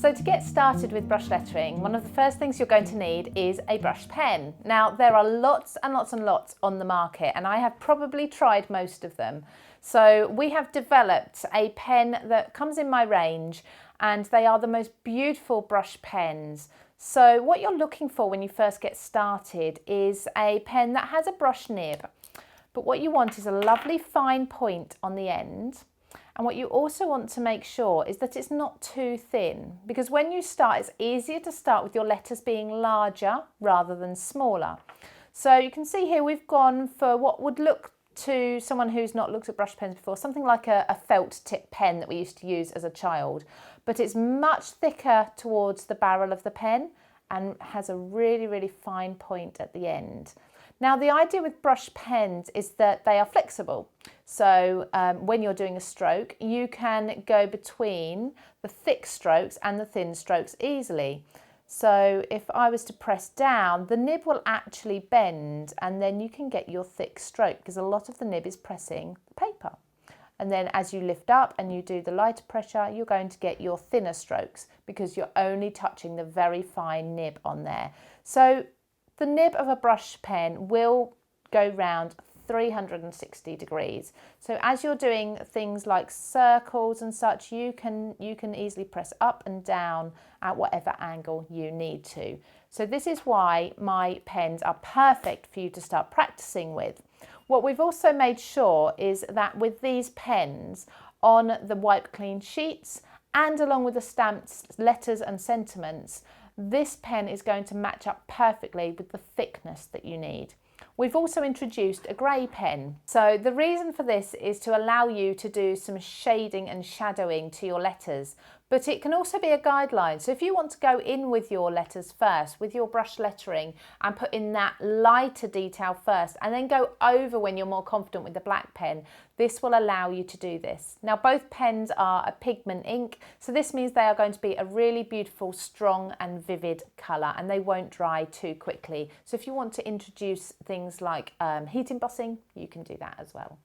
So to get started with brush lettering, one of the first things you're going to need is a brush pen. Now there are lots and lots and lots on the market, and I have probably tried most of them. So we have developed a pen that comes in my range, and they are the most beautiful brush pens. So what you're looking for when you first get started is a pen that has a brush nib. But what you want is a lovely fine point on the end. And what you also want to make sure is that it's not too thin, because when you start, it's easier to start with your letters being larger rather than smaller. So you can see here we've gone for what would look to someone who's not looked at brush pens before, something like a felt tip pen that we used to use as a child, but it's much thicker towards the barrel of the pen and has a really, really fine point at the end. Now the idea with brush pens is that they are flexible. So when you're doing a stroke, you can go between the thick strokes and the thin strokes easily. So if I was to press down, the nib will actually bend, and then you can get your thick stroke because a lot of the nib is pressing the paper. And then as you lift up and you do the lighter pressure, you're going to get your thinner strokes because you're only touching the very fine nib on there. So the nib of a brush pen will go round 360 degrees. So as you're doing things like circles and such, you can easily press up and down at whatever angle you need to. So this is why my pens are perfect for you to start practicing with. What we've also made sure is that with these pens on the wipe clean sheets and along with the stamped letters and sentiments, this pen is going to match up perfectly with the thickness that you need. We've also introduced a grey pen. So the reason for this is to allow you to do some shading and shadowing to your letters, but it can also be a guideline. So if you want to go in with your letters first, with your brush lettering, and put in that lighter detail first, and then go over when you're more confident with the black pen, this will allow you to do this. Now both pens are a pigment ink, so this means they are going to be a really beautiful, strong and vivid colour, and they won't dry too quickly. So if you want to introduce things like heat embossing, you can do that as well.